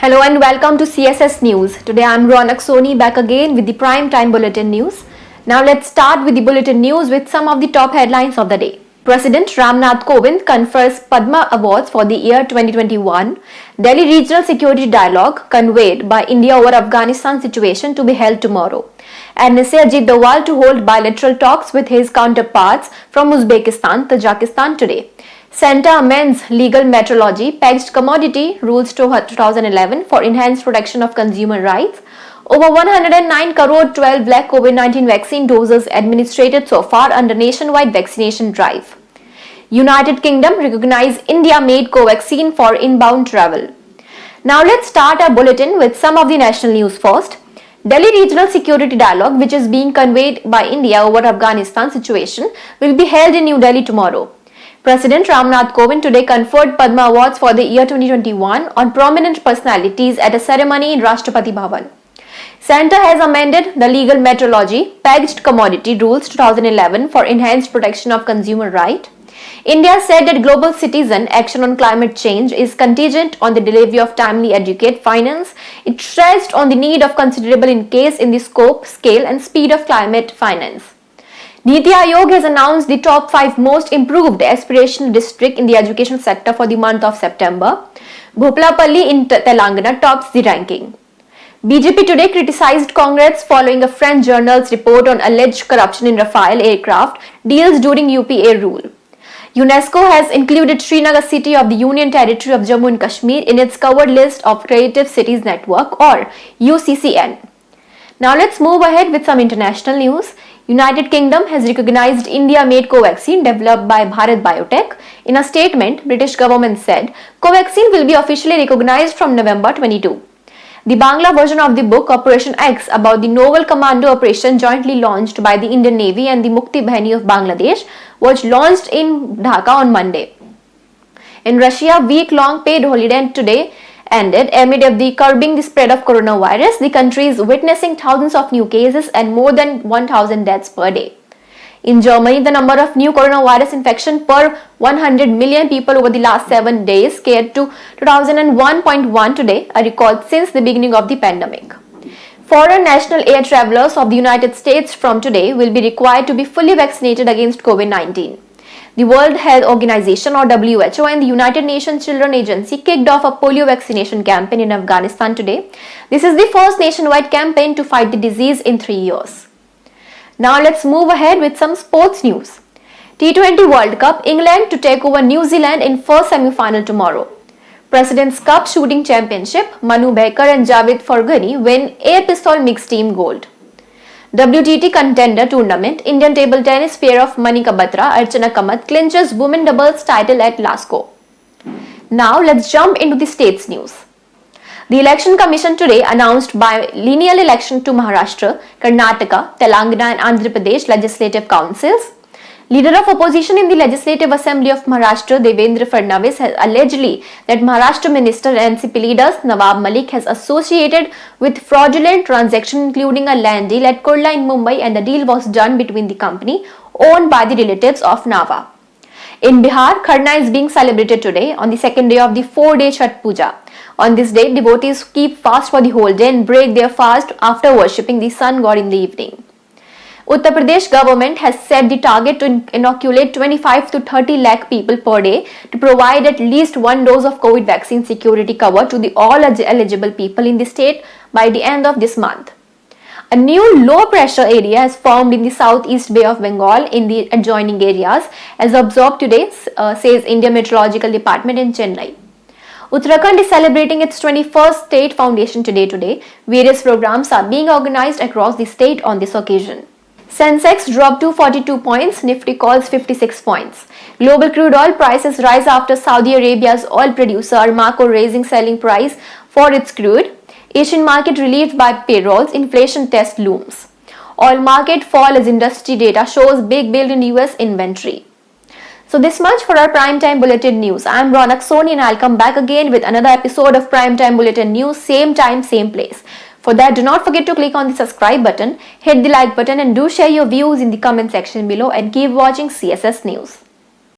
Hello and welcome to CSS News. Today I'm Ronak Soni back again with the prime time bulletin news. Now let's start with the bulletin news with some of the top headlines of the day. President Ramnath Kovind confers Padma Awards for the year 2021. Delhi Regional Security Dialogue conveyed by India over Afghanistan situation to be held tomorrow. NSA Ajit Doval to hold bilateral talks with his counterparts from Uzbekistan, Tajikistan today. Centre amends legal metrology pegged commodity rules to 2011 for enhanced protection of consumer rights. Over 109 crore 12 lakh COVID-19 vaccine doses administered so far under nationwide vaccination drive. United Kingdom recognize India-made Covaxin for inbound travel. Now let's start our bulletin with some of the national news first. Delhi Regional Security Dialogue, which is being conveyed by India over Afghanistan situation, will be held in New Delhi tomorrow. President Ramnath Kovind today conferred Padma Awards for the year 2021 on prominent personalities at a ceremony in Rashtrapati Bhavan. Centre has amended the legal metrology pegged commodity rules 2011 for enhanced protection of consumer right. India said that global citizen action on climate change is contingent on the delivery of timely adequate finance. It stressed on the need of considerable increase in the scope, scale and speed of climate finance. Niti Aayog has announced the top 5 most improved aspirational district in the education sector for the month of September. Bhoplapalli in Telangana tops the ranking. BJP today criticized Congress following a French journal's report on alleged corruption in Rafale aircraft deals during UPA rule. UNESCO has included Srinagar city of the Union Territory of Jammu and Kashmir in its covered list of Creative Cities Network or UCCN. Now let's move ahead with some international news. United Kingdom has recognized India-made Covaxin developed by Bharat Biotech. In a statement, British government said Covaxin will be officially recognized from November 22. The Bangla version of the book Operation X about the novel commando operation jointly launched by the Indian Navy and the Mukti Bahini of Bangladesh was launched in Dhaka on Monday. In Russia, week-long paid holiday today ended amid the curbing the spread of coronavirus. The country is witnessing thousands of new cases and more than 1,000 deaths per day. In Germany, the number of new coronavirus infections per 100 million people over the last 7 days scaled to 2001.1 today, a record since the beginning of the pandemic. Foreign national air travelers of the United States from today will be required to be fully vaccinated against COVID-19. The World Health Organization or WHO and the United Nations Children Agency kicked off a polio vaccination campaign in Afghanistan today. This is the first nationwide campaign to fight the disease in 3 years. Now let's move ahead with some sports news. T20 World Cup, England to take over New Zealand in first semi-final tomorrow. President's Cup Shooting Championship, Manu Bhaker and Javed Farghani win air pistol mixed team gold. WTT Contender Tournament, Indian table tennis pair of Manika Batra, Archana Kamath clinches women doubles title at Glasgow. Now let's jump into the states news. The Election Commission today announced biennial election to Maharashtra, Karnataka, Telangana and Andhra Pradesh Legislative Councils. Leader of opposition in the Legislative Assembly of Maharashtra, Devendra Fadnavis, has alleged that Maharashtra Minister and NCP leader Nawab Malik has associated with fraudulent transaction including a land deal at Kurla in Mumbai, and the deal was done between the company owned by the relatives of Nawab. In Bihar, Kharna is being celebrated today on the second day of the 4-day Chhath Puja. On this day, devotees keep fast for the whole day and break their fast after worshipping the sun god in the evening. Uttar Pradesh government has set the target to inoculate 25 to 30 lakh people per day to provide at least 1 dose of COVID vaccine security cover to the all eligible people in the state by the end of this month. A new low pressure area has formed in the southeast Bay of Bengal in the adjoining areas as observed today, says Indian Meteorological Department in Chennai. Uttarakhand is celebrating its 21st State Foundation today. Various programs are being organized across the state on this occasion. Sensex dropped 242 points, Nifty calls 56 points. Global crude oil prices rise after Saudi Arabia's oil producer Aramco raising selling price for its crude. Asian market relieved by payrolls, inflation test looms. Oil market fall as industry data shows big build in US inventory. So this much for our Primetime Bulletin News. I am Ronak Soni and I'll come back again with another episode of Primetime Bulletin News, same time, same place. For that, do not forget to click on the subscribe button, hit the like button and do share your views in the comment section below and keep watching CSS News.